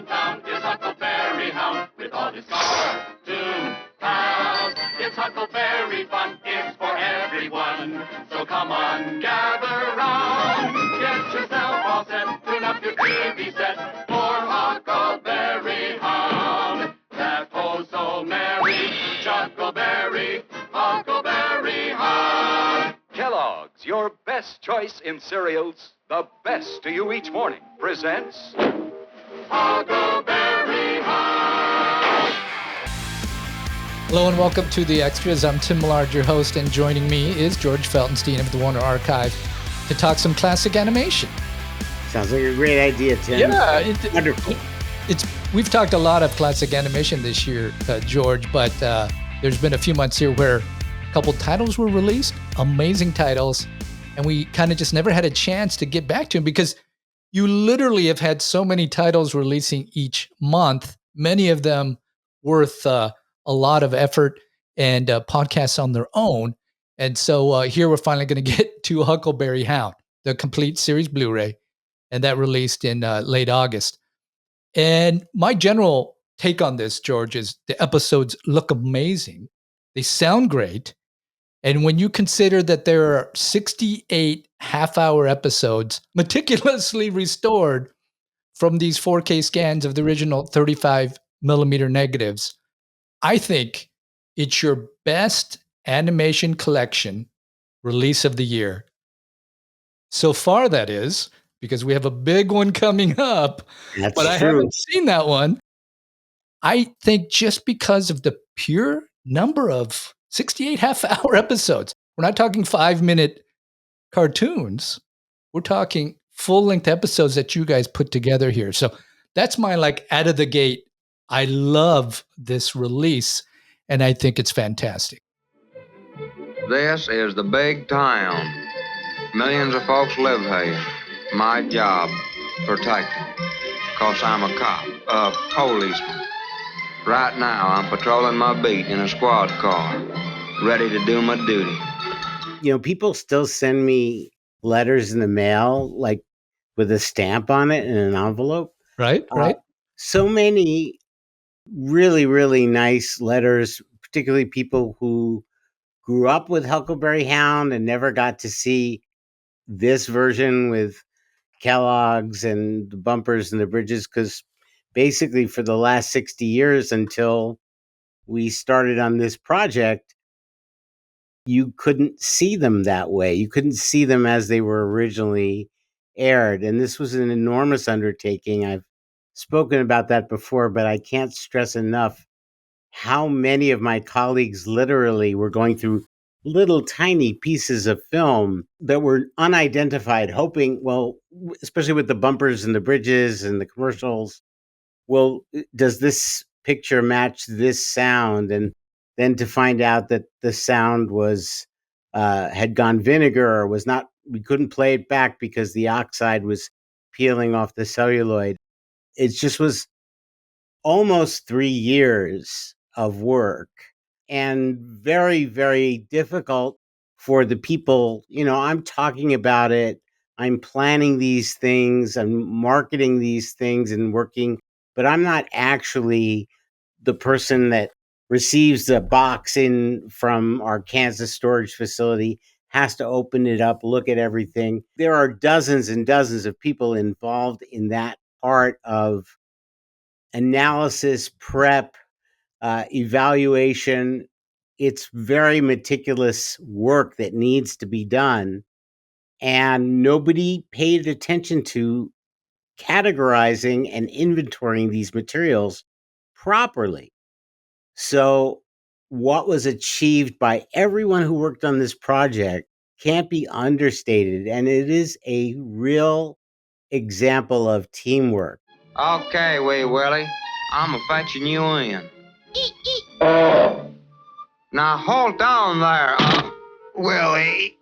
in town is Huckleberry Hound with all his cartoon pals. It's Huckleberry fun, it's for everyone. So come on, gather round. Get yourself all set, tune up your TV set for Huckleberry Hound. That oh so merry, Chuckleberry, Huckleberry Hound. Kellogg's, your best choice in cereals, the best to you each morning, presents Huckleberry Hound. Hello and welcome to The Extras. I'm Tim Millard, your host, and joining me is George Feltenstein of the Warner Archive to talk some classic animation. Sounds like a great idea, Tim. Yeah. Wonderful. We've talked a lot of classic animation this year, George, but there's been a few months here where a couple titles were released, amazing titles, and we kind of just never had a chance to get back to them because you literally have had so many titles releasing each month, many of them worth a lot of effort and podcasts on their own. And so here we're finally going to get to Huckleberry Hound, the complete series Blu-ray, and that released in late August. And my general take on this, George, is the episodes look amazing. They sound great. And when you consider that there are 68 half-hour episodes meticulously restored from these 4K scans of the original 35 millimeter negatives, I think it's your best animation collection release of the year. So far, that is, because we have a big one coming up. That's but I true. haven't seen that one. I think just because of the pure number of 68 half-hour episodes. We're not talking 5-minute cartoons. We're talking full-length episodes that you guys put together here. So that's my out of the gate. I love this release, and I think it's fantastic. This is the big town. Millions of folks live here. My job, protecting. 'Cause I'm a cop, a policeman. Right now, I'm patrolling my beat in a squad car, ready to do my duty. You know, people still send me letters in the mail, like with a stamp on it in an envelope. Right. So many really, really nice letters, particularly people who grew up with Huckleberry Hound and never got to see this version with Kellogg's and the bumpers and the bridges, because basically for the last 60 years until we started on this project, you couldn't see them that way. You couldn't see them as they were originally aired. And this was an enormous undertaking. I've spoken about that before, but I can't stress enough how many of my colleagues literally were going through little tiny pieces of film that were unidentified, hoping, well, especially with the bumpers and the bridges and the commercials, well, does this picture match this sound? And then to find out that the sound was had gone vinegar or was not, we couldn't play it back because the oxide was peeling off the celluloid. It just was almost 3 years of work and very, very difficult for the people. You know, I'm talking about it. I'm planning these things. I'm marketing these things and working, but I'm not actually the person that receives the box in from our Kansas storage facility, has to open it up, look at everything. There are dozens and dozens of people involved in that part of analysis, prep, evaluation. It's very meticulous work that needs to be done. And nobody paid attention to categorizing and inventorying these materials properly. So what was achieved by everyone who worked on this project can't be understated. And it is a real example of teamwork. Okay, Wee Willie, I'm fetching you in. Now hold on there, Willie.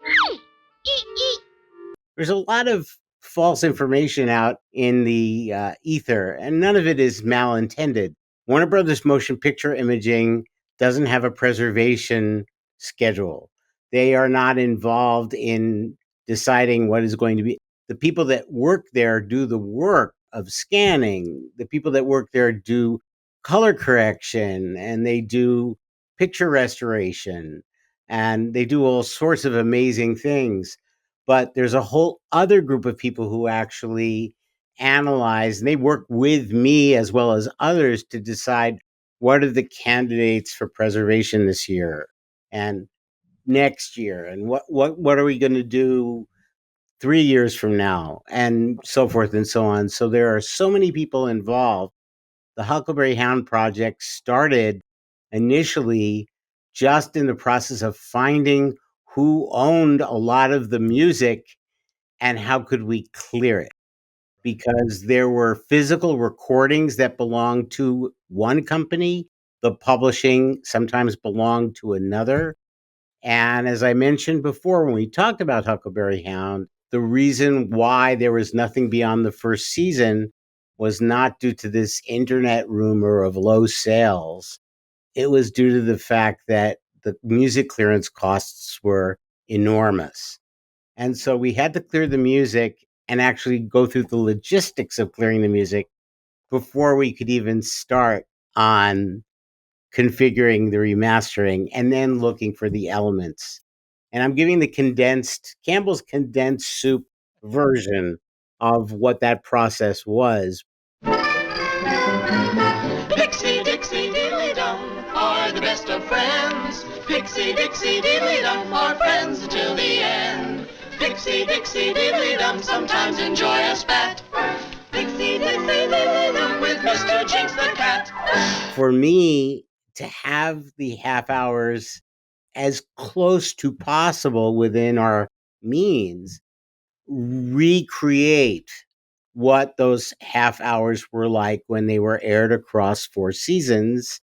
There's a lot of false information out in the ether, and none of it is malintended. Warner Brothers Motion Picture Imaging doesn't have a preservation schedule. They are not involved in deciding what is going to be. The people that work there do the work, of scanning. The people that work there do color correction, and they do picture restoration, and they do all sorts of amazing things. But there's a whole other group of people who actually analyze, and they work with me as well as others to decide what are the candidates for preservation this year and next year, and what are we going to do 3 years from now, and so forth and so on. So there are so many people involved. The Huckleberry Hound project started initially just in the process of finding who owned a lot of the music and how could we clear it, because there were physical recordings that belonged to one company, the publishing sometimes belonged to another. And as I mentioned before, when we talked about Huckleberry Hound, the reason why there was nothing beyond the first season was not due to this internet rumor of low sales. It was due to the fact that the music clearance costs were enormous. And so we had to clear the music and actually go through the logistics of clearing the music before we could even start on configuring the remastering and then looking for the elements. And I'm giving the Campbell's condensed soup version of what that process was. Pixie, Dixie, Diddly Dum are the best of friends. Pixie, Dixie, Diddly Dum are friends till the end. Pixie, Dixie, Diddly Dum sometimes enjoy a spat. Pixie, Dixie, Diddly Dum with Mr. Jinx the cat. For me, to have the half hours as close to possible within our means, recreate what those half hours were like when they were aired across 4 seasons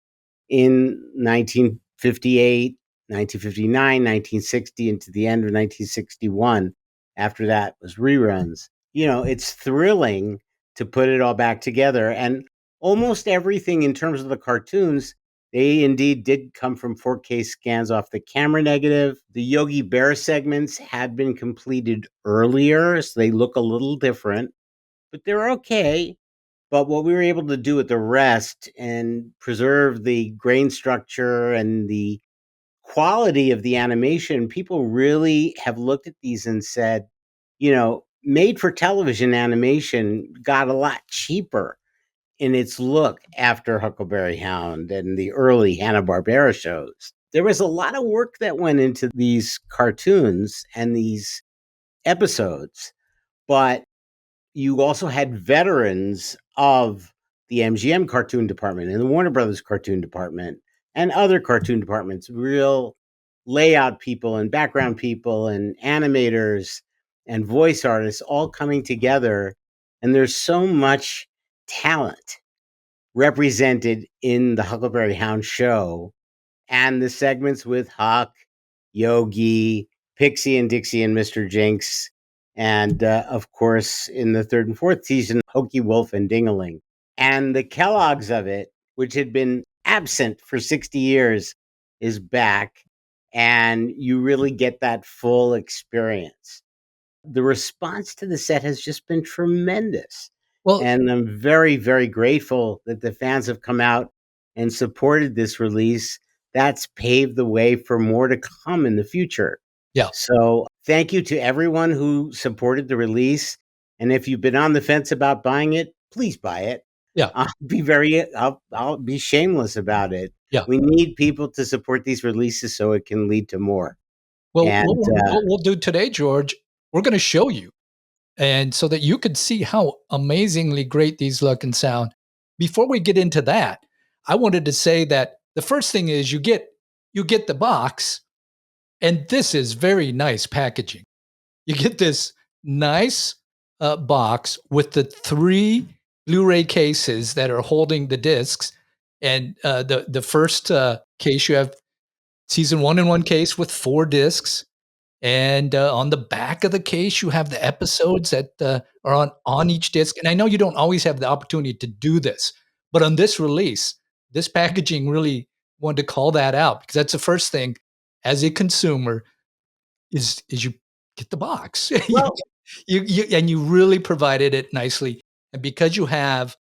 in 1958, 1959, 1960, and to the end of 1961. After that was reruns. You know, it's thrilling to put it all back together. And almost everything in terms of the cartoons, they indeed did come from 4K scans off the camera negative. The Yogi Bear segments had been completed earlier, so they look a little different, but they're okay. But what we were able to do with the rest and preserve the grain structure and the quality of the animation, people really have looked at these and said, you know, made for television animation got a lot cheaper in its look after Huckleberry Hound and the early Hanna-Barbera shows. There was a lot of work that went into these cartoons and these episodes, but you also had veterans of the MGM cartoon department and the Warner Brothers cartoon department and other cartoon departments, real layout people and background people and animators and voice artists all coming together. And there's so much talent represented in the Huckleberry Hound show and the segments with Huck, Yogi, Pixie and Dixie and Mr. Jinx, and of course, in the 3rd and 4th season, Hokey Wolf and Dingaling. And the Kellogg's of it, which had been absent for 60 years, is back, and you really get that full experience. The response to the set has just been tremendous. Well, And I'm very, very grateful that the fans have come out and supported this release. That's paved the way for more to come in the future. yeah. So thank you to everyone who supported the release. And if you've been on the fence about buying it, please buy it. Yeah. I'll be shameless about it. Yeah. We need people to support these releases so it can lead to more. Well, And what we'll do today, George, we're going to show you, and so that you could see how amazingly great these look and sound. Before we get into that, I wanted to say that the first thing is you get the box, and this is very nice packaging. You get this nice box with the 3 Blu-ray cases that are holding the discs, and the first case you have season 1 in one case with 4 discs. And on the back of the case, you have the episodes that are on each disc. And I know you don't always have the opportunity to do this, but on this release, this packaging really wanted to call that out, because that's the first thing as a consumer is you get the box. well, you and you really provided it nicely. And because you have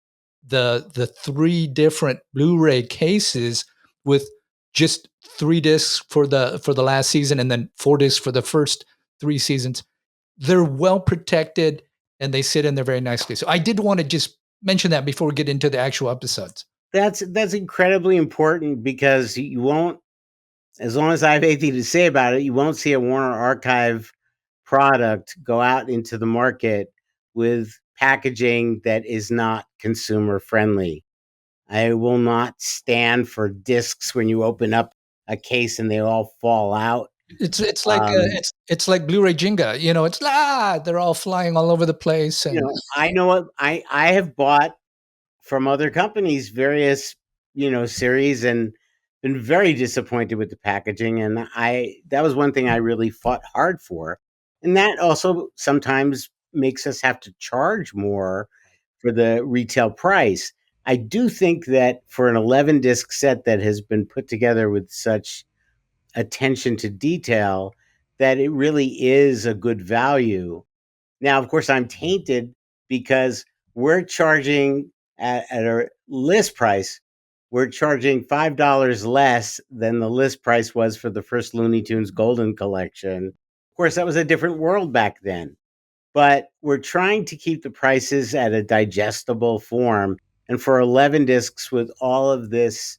the 3 different Blu-ray cases with just 3 discs for the last season and then 4 discs for the first 3 seasons, they're well protected and they sit in there very nicely. So I did want to just mention that before we get into the actual episodes. That's incredibly important because you won't, as long as I have anything to say about it, you won't see a Warner Archive product go out into the market with packaging that is not consumer friendly. I will not stand for discs when you open up a case and they all fall out. It's like it's like Blu-ray Jenga, it's they're all flying all over the place. And I know what I have bought from other companies various series and been very disappointed with the packaging, and that was one thing I really fought hard for, and that also sometimes makes us have to charge more for the retail price. I do think that for an 11 disc set that has been put together with such attention to detail, that it really is a good value. Now, of course, I'm tainted because we're charging at a list price. We're charging $5 less than the list price was for the first Looney Tunes Golden Collection. Of course, that was a different world back then. But we're trying to keep the prices at a digestible form. And for 11 discs with all of this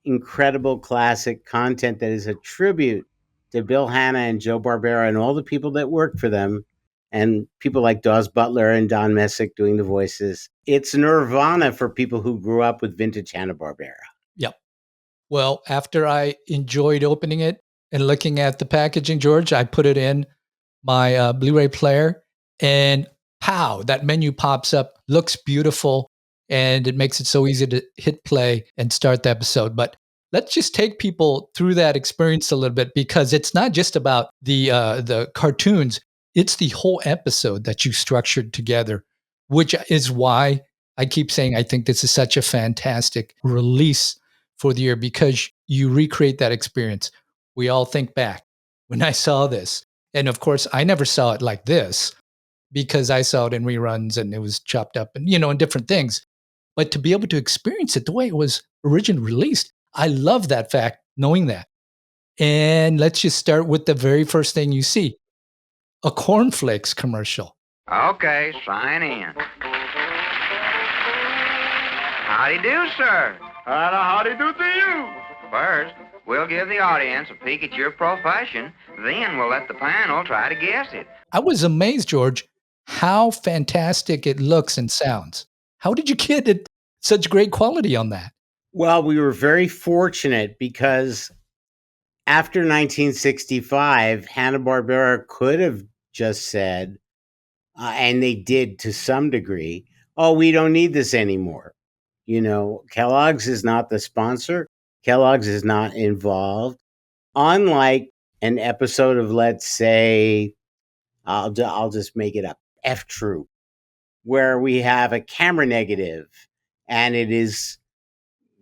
incredible classic content that is a tribute to Bill Hanna and Joe Barbera and all the people that work for them, and people like Dawes Butler and Don Messick doing the voices. It's nirvana for people who grew up with vintage Hanna-Barbera. Yep. Well, after I enjoyed opening it and looking at the packaging, George, I put it in my Blu-ray player, and pow, that menu pops up, looks beautiful, and it makes it so easy to hit play and start the episode. But let's just take people through that experience a little bit, because it's not just about the cartoons. It's the whole episode that you structured together, which is why I keep saying I think this is such a fantastic release for the year, because you recreate that experience. We all think back when I saw this. And of course, I never saw it like this because I saw it in reruns and it was chopped up and, and different things. But to be able to experience it the way it was originally released, I love that fact, knowing that. And let's just start with the very first thing you see, a cornflakes commercial. Okay, sign in. Howdy do, sir. Howdy do to you. First, we'll give the audience a peek at your profession. Then we'll let the panel try to guess it. I was amazed, George, how fantastic it looks and sounds. How did you get it such great quality on that? Well, we were very fortunate because after 1965, Hanna-Barbera could have just said, and they did to some degree, oh, we don't need this anymore. Kellogg's is not the sponsor. Kellogg's is not involved. Unlike an episode of, let's say, I'll just make it up, F Troop, where we have a camera negative, and it is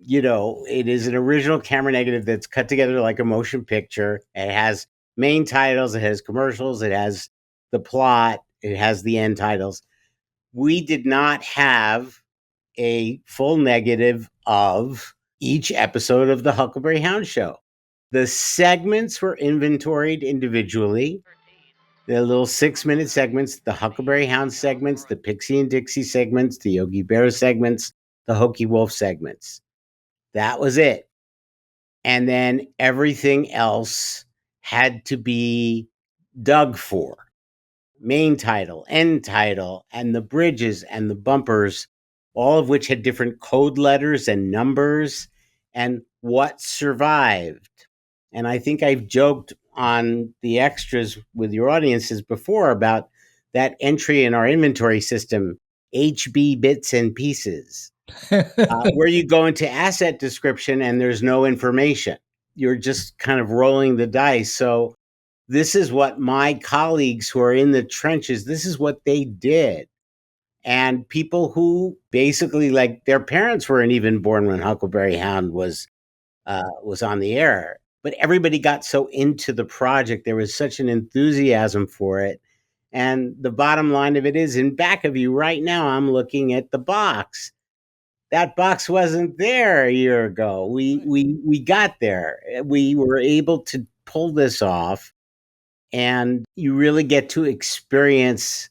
an original camera negative that's cut together like a motion picture. It has main titles, it has commercials, it has the plot, it has the end titles. We did not have a full negative of each episode of the Huckleberry Hound show. The segments were inventoried individually. The little 6-minute segments, the Huckleberry Hound segments, the Pixie and Dixie segments, the Yogi Bear segments, the Hokey Wolf segments. That was it. And then everything else had to be dug for. Main title, end title, and the bridges and the bumpers, all of which had different code letters and numbers, and what survived. And I think I've joked on the extras with your audiences before about that entry in our inventory system, HB bits and pieces, where you go into asset description and there's no information. You're just kind of rolling the dice. So this is what my colleagues who are in the trenches, this is what they did. And people who basically, like, their parents weren't even born when Huckleberry Hound was on the air. But everybody got so into the project. There was such an enthusiasm for it. And the bottom line of it is, in back of you right now, I'm looking at the box. That box wasn't there a year ago. We got there. We were able to pull this off, and you really get to experience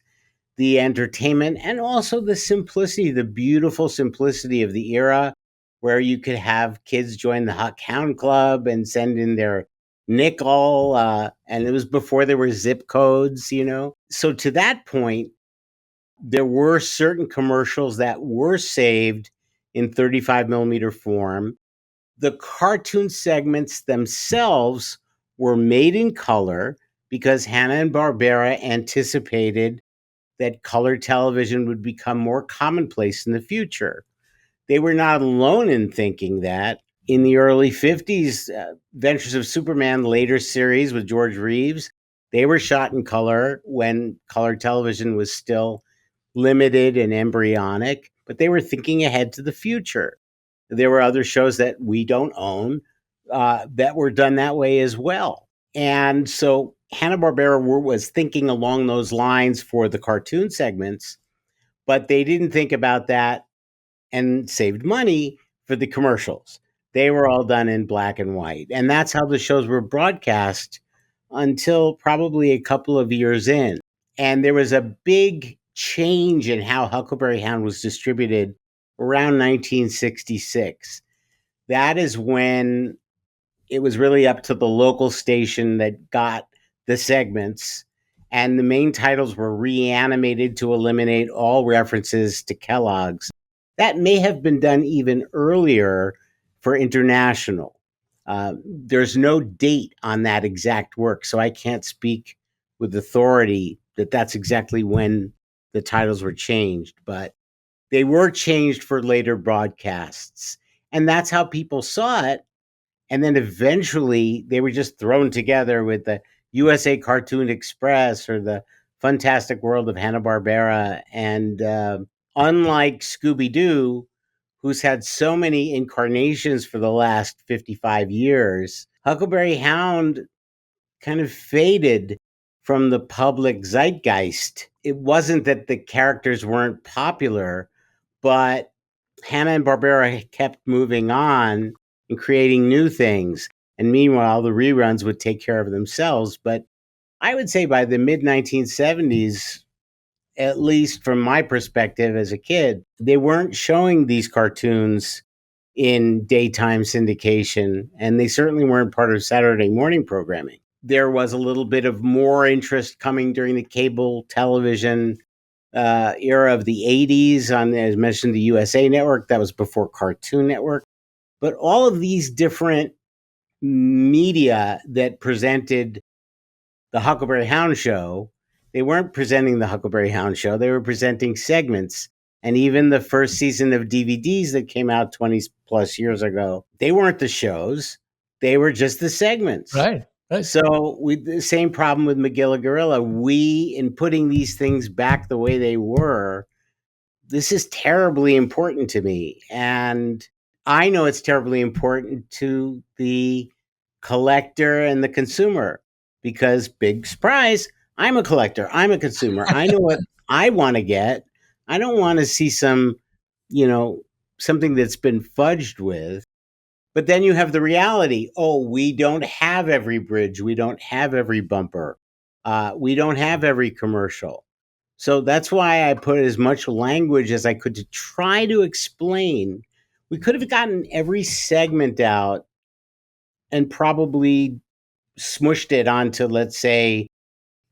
the entertainment and also the simplicity, the beautiful simplicity of the era, where you could have kids join the Huck Hound Club and send in their nickel. And it was before there were zip codes, you know. So to that point, there were certain commercials that were saved in 35 millimeter form. The cartoon segments themselves were made in color because Hanna-Barbera anticipated that color television would become more commonplace in the future. They were not alone in thinking that. In the early 50s, Adventures of Superman later series with George Reeves, they were shot in color when color television was still limited and embryonic, but they were thinking ahead to the future. There were other shows that we don't own that were done that way as well. And so Hanna-Barbera was thinking along those lines for the cartoon segments, but they didn't think about that and saved money for the commercials. They were all done in black and white. And that's how the shows were broadcast until probably a couple of years in. And there was a big change in how Huckleberry Hound was distributed around 1966. That is when it was really up to the local station that got the segments, and the main titles were reanimated to eliminate all references to Kellogg's. That may have been done even earlier for international. There's no date on that exact work, so I can't speak with authority that that's exactly when the titles were changed, but they were changed for later broadcasts. And that's how people saw it. And then eventually they were just thrown together with the USA Cartoon Express or the Fantastic World of Hanna-Barbera. And unlike Scooby-Doo, who's had so many incarnations for the last 55 years, Huckleberry Hound kind of faded from the public zeitgeist. It wasn't that the characters weren't popular, but Hanna-Barbera kept moving on and creating new things. And meanwhile, the reruns would take care of themselves. But I would say by the mid-1970s, at least from my perspective as a kid, they weren't showing these cartoons in daytime syndication, and they certainly weren't part of Saturday morning programming. There was a little bit of more interest coming during the cable television era of the 80s on, as mentioned, the USA Network. That was before Cartoon Network. But all of these different media that presented the Huckleberry Hound show, they weren't presenting the Huckleberry Hound show. They were presenting segments. And even the first season of DVDs that came out 20 plus years ago, they weren't the shows. They were just the segments. Right. So the same problem with Magilla Gorilla. In putting these things back the way they were, this is terribly important to me. And I know it's terribly important to the collector and the consumer because, big surprise, I'm a collector. I'm a consumer. I know what I want to get. I don't want to see something that's been fudged with. But then you have the reality. Oh, we don't have every bridge. We don't have every bumper. We don't have every commercial. So that's why I put as much language as I could to try to explain. We could have gotten every segment out and probably smushed it onto, let's say,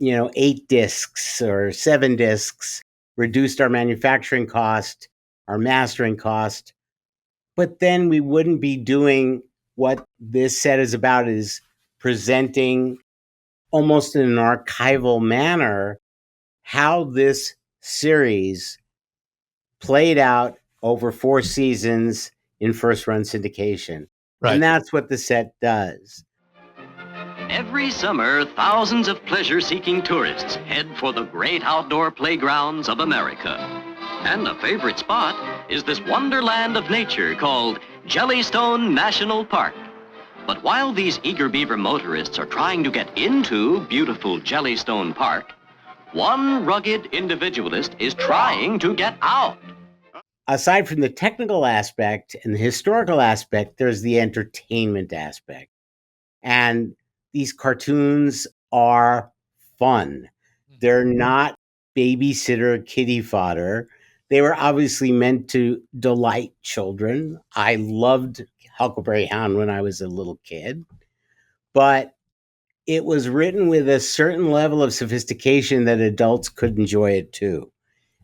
8 discs or 7 discs, reduced our manufacturing cost, our mastering cost. But then we wouldn't be doing what this set is about, is presenting almost in an archival manner how this series played out over 4 seasons in first run syndication. Right. And that's what the set does. Every summer, thousands of pleasure-seeking tourists head for the great outdoor playgrounds of America. And a favorite spot is this wonderland of nature called Jellystone National Park. But while these eager beaver motorists are trying to get into beautiful Jellystone Park, one rugged individualist is trying to get out. Aside from the technical aspect and the historical aspect, there's the entertainment aspect. And these cartoons are fun. They're not babysitter kiddie fodder. They were obviously meant to delight children. I loved Huckleberry Hound when I was a little kid, but it was written with a certain level of sophistication that adults could enjoy it too.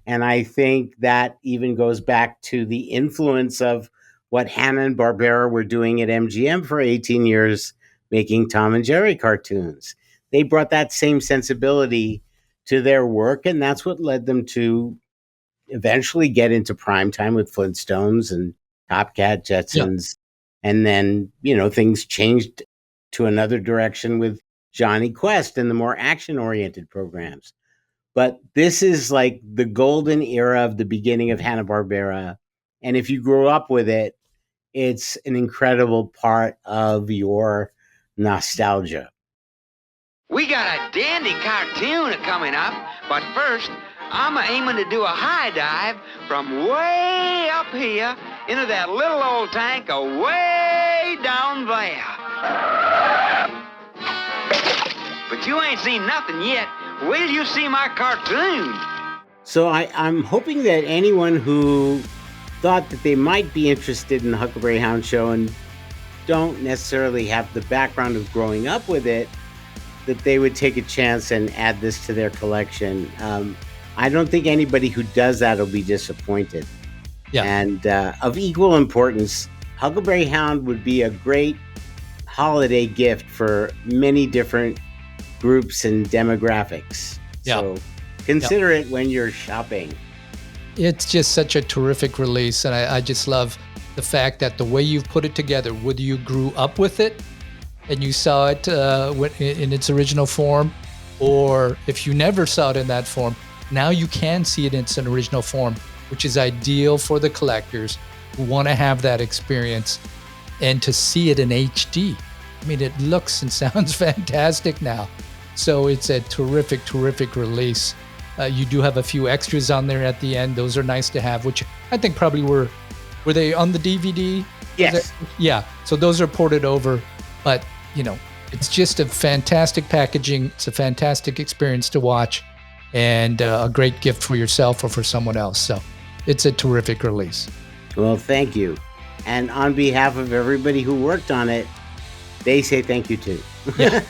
And I think that even goes back to the influence of what Hanna-Barbera were doing at MGM for 18 years, making Tom and Jerry cartoons. They brought that same sensibility to their work, and that's what led them to eventually get into primetime with Flintstones and Top Cat, Jetsons. And then, things changed to another direction with Johnny Quest and the more action-oriented programs. But this is like the golden era of the beginning of Hanna-Barbera. And if you grew up with it, it's an incredible part of your nostalgia. We got a dandy cartoon coming up, but first, I'm aiming to do a high dive from way up here into that little old tank way down there. But you ain't seen nothing yet. Wait till you see my cartoon. So I'm hoping that anyone who thought that they might be interested in the Huckleberry Hound show and don't necessarily have the background of growing up with it, that they would take a chance and add this to their collection. I don't think anybody who does that will be disappointed. Yeah. And of equal importance, Huckleberry Hound would be a great holiday gift for many different groups and demographics. Yeah. So consider it when you're shopping. It's just such a terrific release, and I just love the fact that the way you've put it together, whether you grew up with it and you saw it in its original form, or if you never saw it in that form, now you can see it in its original form, which is ideal for the collectors who want to have that experience and to see it in HD. I mean, it looks and sounds fantastic now. So it's a terrific, terrific release. You do have a few extras on there at the end. Those are nice to have, which I think probably were they on the DVD? Yes. Yeah. So those are ported over, but it's just a fantastic packaging. It's a fantastic experience to watch, and a great gift for yourself or for someone else. So it's a terrific release. Well, thank you. And on behalf of everybody who worked on it, they say thank you too. Yeah.